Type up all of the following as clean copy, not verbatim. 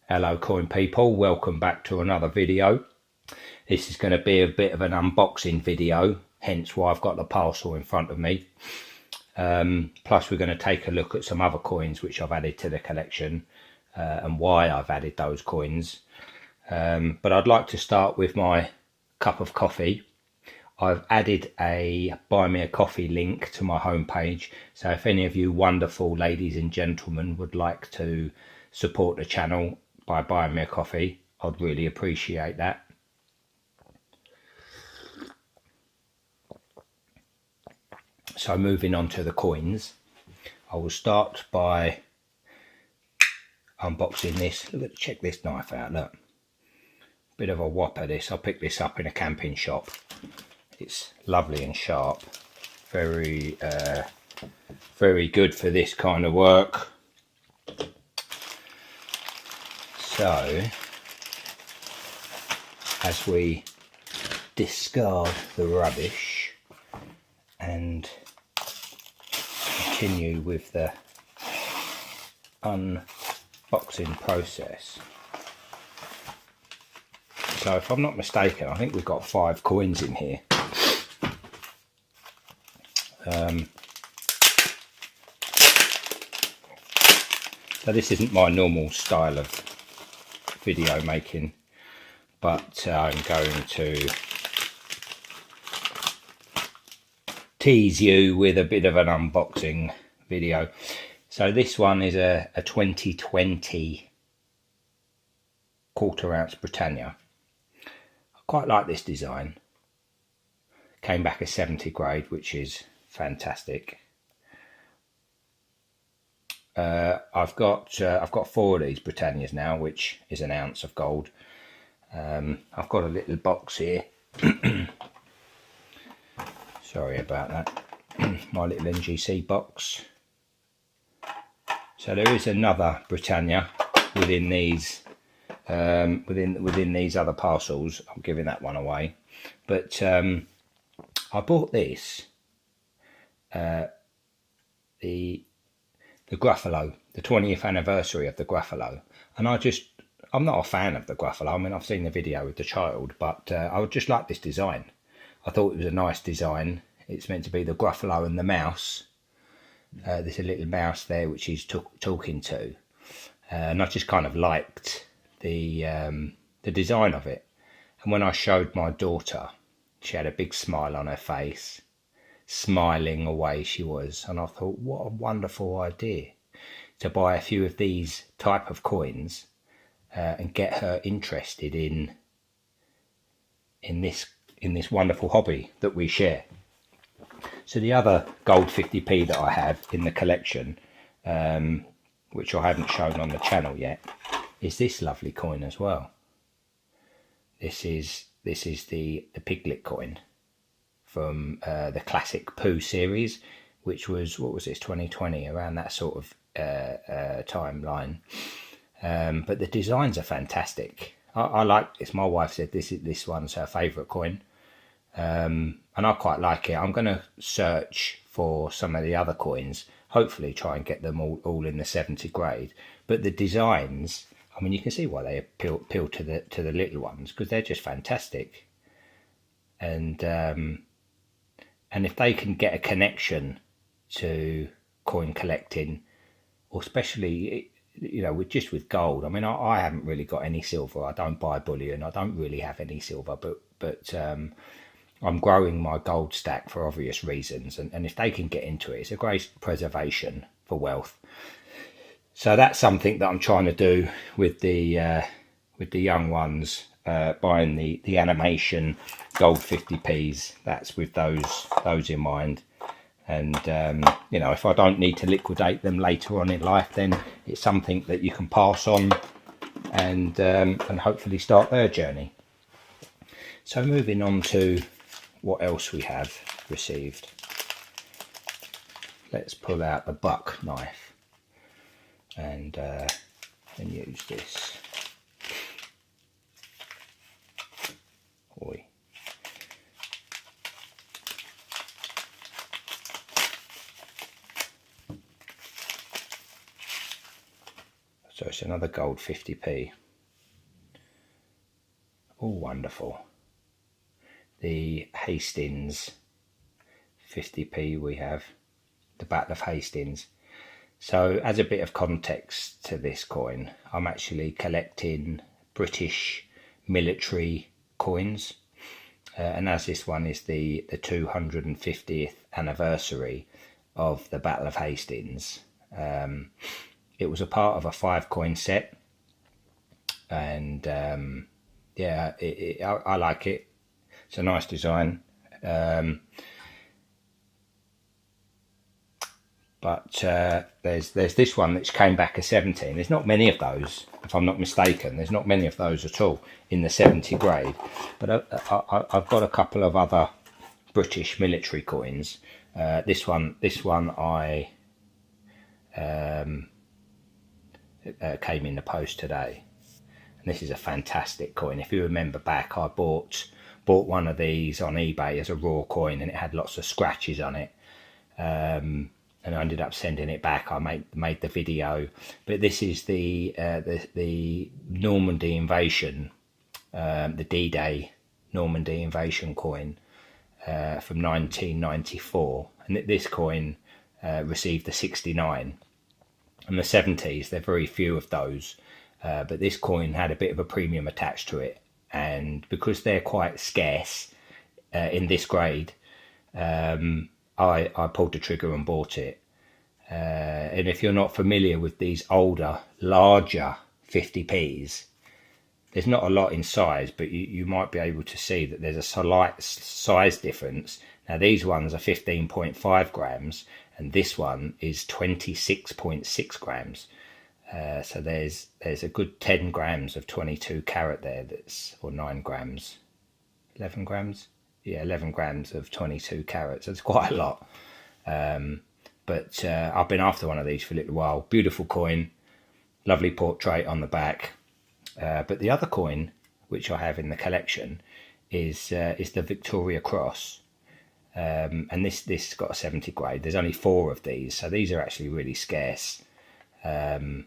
Hello coin people, welcome back to another video. This is going to be a bit of an unboxing video, hence why I've got the parcel in front of me. Plus we're going to take a look at some other coins which I've added to the collection and why I've added those coins. But I'd like to start with my cup of coffee. I've added a buy me a coffee link to my homepage, so if any of you wonderful ladies and gentlemen would like to support the channel by buying me a coffee, I'd really appreciate that. So moving on to the coins, I will start by unboxing this. Check this knife out, look. Bit of a whopper this. I picked this up in a camping shop. It's lovely and sharp. Very good for this kind of work. So, as we discard the rubbish and continue with the unboxing process. So if I'm not mistaken, I think we've got 5 coins in here. So this isn't my normal style of video making, but I'm going to tease you with a bit of an unboxing video. So this one is a 2020 1/4 ounce Britannia. I quite like this design. Came back a 70 grade, which is fantastic. I've got 4 of these Britannias now, which is an ounce of gold. I've got a little box here. Sorry about that. My little NGC box. So there is another Britannia within these within these other parcels. I'm giving that one away, but I bought this the Gruffalo, the 20th anniversary of the Gruffalo, and I'm not a fan of the Gruffalo. I mean, I've seen the video with the child, but I would just like this design. I thought it was a nice design. It's meant to be the Gruffalo and the mouse. There's a little mouse there which he's talking to, and I just kind of liked the design of it. And when I showed my daughter, she had a big smile on her face, smiling away she was, and I thought, what a wonderful idea to buy a few of these type of coins and get her interested in this wonderful hobby that we share. So the other gold 50p that I have in the collection, which I haven't shown on the channel yet, is this lovely coin as well. This is the Piglet coin from the classic Pooh series, which was, what was this, 2020, around that sort of timeline. But the designs are fantastic. I like this. My wife said this one's her favourite coin, and I quite like it. I'm going to search for some of the other coins, hopefully try and get them all in the 70 grade. But the designs, I mean, you can see why they appeal to the little ones, because they're just fantastic. And if they can get a connection to coin collecting, or especially, you know, with gold. I mean, I haven't really got any silver. I don't buy bullion. I don't really have any silver, but I'm growing my gold stack for obvious reasons. And if they can get into it, it's a great preservation for wealth. So that's something that I'm trying to do with the young ones, buying the animation gold 50p's. That's with those in mind. And you know, if I don't need to liquidate them later on in life, then it's something that you can pass on and hopefully start their journey. So moving on to what else we have received. Let's pull out the buck knife and use this. Oi. So it's another gold 50p. All wonderful. The Hastings 50p we have, the Battle of Hastings. So as a bit of context to this coin, I'm actually collecting British military coins, and as this one is the 250th anniversary of the Battle of Hastings, it was a part of a 5-coin set, and yeah, I like it. It's a nice design. But there's this one which came back a 17. There's not many of those, if I'm not mistaken. There's not many of those at all in the 70 grade. But I've got a couple of other British military coins. This one I came in the post today, and this is a fantastic coin. If you remember back, I bought one of these on eBay as a raw coin, and it had lots of scratches on it. And I ended up sending it back. I made the video, but this is the Normandy invasion, the D-Day Normandy invasion coin from 1994, and this coin received the 69. And the 70s, there are very few of those, but this coin had a bit of a premium attached to it, and because they're quite scarce in this grade, I pulled the trigger and bought it. And if you're not familiar with these older, larger 50p's, there's not a lot in size, but you might be able to see that there's a slight size difference. Now these ones are 15.5 grams, and this one is 26.6 grams. So there's a good 10 grams of 22 carat there, or 9 grams, 11 grams. Yeah, 11 grams of 22 carats. That's quite a lot. But I've been after one of these for a little while. Beautiful coin, lovely portrait on the back. But the other coin which I have in the collection is the Victoria Cross, and this got a 70 grade. There's only 4 of these, so these are actually really scarce. So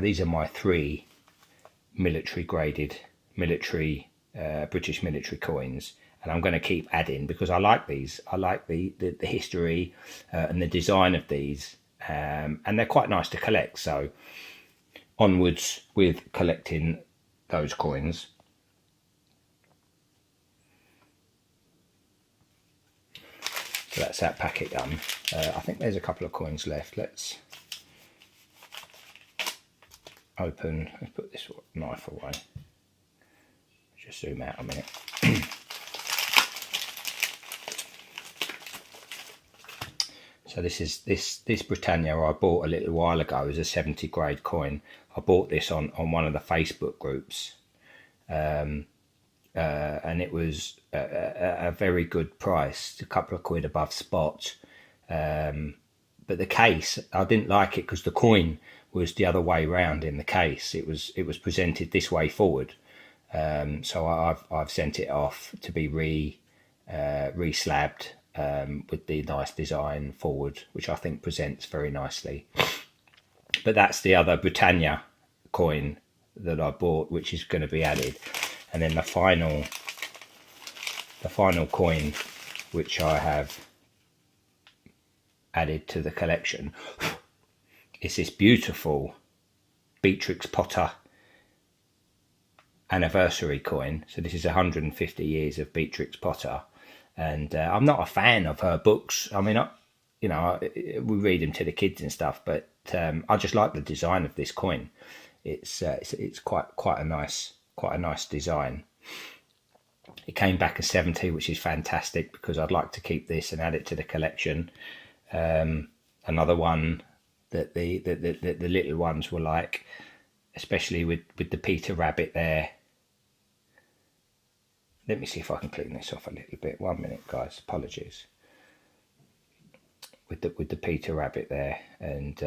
these are my 3 military graded British military coins, and I'm going to keep adding because I like these. I like the history and the design of these, and they're quite nice to collect. So onwards with collecting those coins. So that's that packet done. I think there's a couple of coins left. Let's put this knife away. Just zoom out a minute. So this Britannia I bought a little while ago as a 70 grade coin. I bought this on one of the Facebook groups, and it was a very good price, a couple of quid above spot. But the case, I didn't like it because the coin was the other way round in the case. It was presented this way forward. So I've sent it off to be re-slabbed with the nice design forward, which I think presents very nicely. But that's the other Britannia coin that I bought, which is going to be added. And then the final coin which I have added to the collection is this beautiful Beatrix Potter anniversary coin. So this is 150 years of Beatrix Potter, and I'm not a fan of her books. I mean, we read them to the kids and stuff, but I just like the design of this coin. It's quite a nice design. It came back as 70, which is fantastic because I'd like to keep this and add it to the collection. Another one that the little ones were like, especially with the Peter Rabbit there. Let me see if I can clean this off a little bit. 1 minute, guys. Apologies. With the Peter Rabbit there, and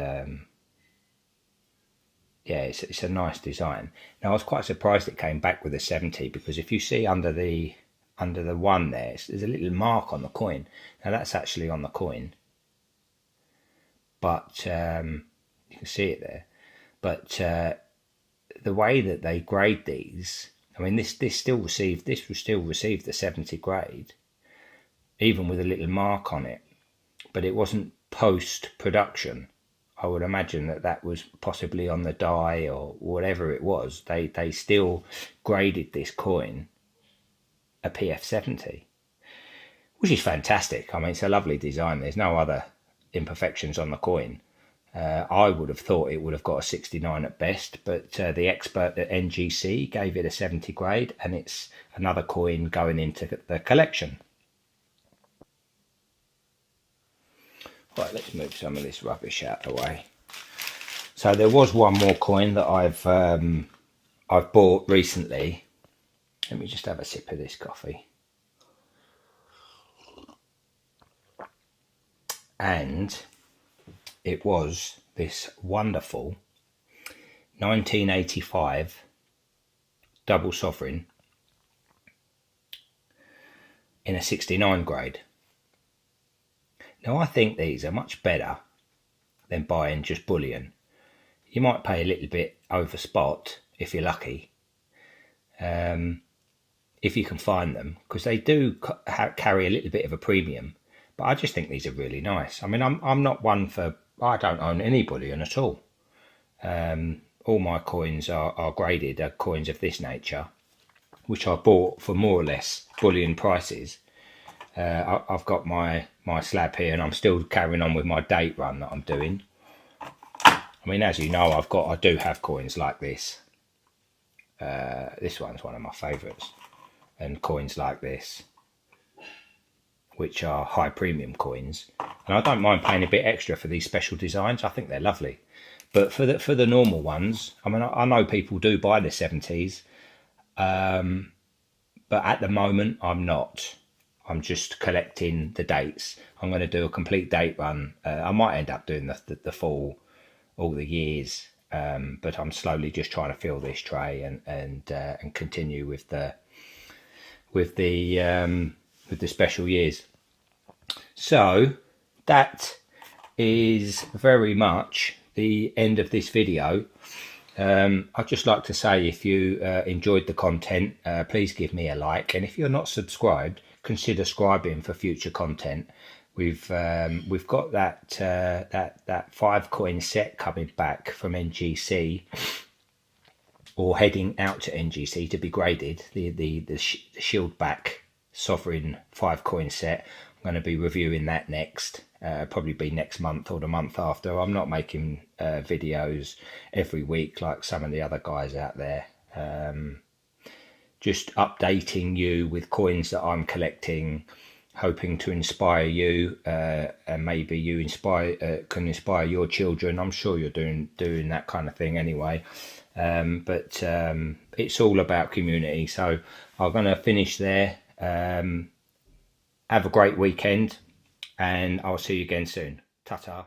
yeah, it's a nice design. Now I was quite surprised it came back with a 70 because if you see under the one there's a little mark on the coin. Now that's actually on the coin, but you can see it there. But the way that they grade these, I mean, this will still receive the 70 grade, even with a little mark on it. But it wasn't post-production. I would imagine that was possibly on the die or whatever it was. They still graded this coin a PF70, which is fantastic. I mean, it's a lovely design. There's no other imperfections on the coin. I would have thought it would have got a 69 at best, but the expert at NGC gave it a 70 grade, and it's another coin going into the collection. Right, let's move some of this rubbish out of the way. So there was one more coin that I've bought recently. Let me just have a sip of this coffee. And it was this wonderful 1985 double sovereign in a 69 grade. Now, I think these are much better than buying just bullion. You might pay a little bit over spot if you're lucky, if you can find them, because they do carry a little bit of a premium. But I just think these are really nice. I mean, I'm not one for, I don't own any bullion at all. All my coins are graded, are coins of this nature, which I bought for more or less bullion prices. I've got my slab here, and I'm still carrying on with my date run that I'm doing. I mean, as you know, I do have coins like this. This one's one of my favourites, and coins like this, which are high premium coins. And I don't mind paying a bit extra for these special designs. I think they're lovely. But for the normal ones, I mean, I know people do buy the 70s, but at the moment I'm not. I'm just collecting the dates. I'm going to do a complete date run. I might end up doing the full, all the years, but I'm slowly just trying to fill this tray and continue with the special years. So that is very much the end of this video. I'd just like to say, if you enjoyed the content, please give me a like, and if you're not subscribed, consider subscribing for future content. We've got that 5 coin set coming back from NGC, or heading out to NGC to be graded. The shield back sovereign 5 coin set. I'm going to be reviewing that next. Probably be next month or the month after. I'm not making videos every week like some of the other guys out there. Just updating you with coins that I'm collecting, hoping to inspire you, and maybe you can inspire your children. I'm sure you're doing that kind of thing anyway. But it's all about community. So I'm going to finish there. Have a great weekend, and I'll see you again soon. Ta-ta.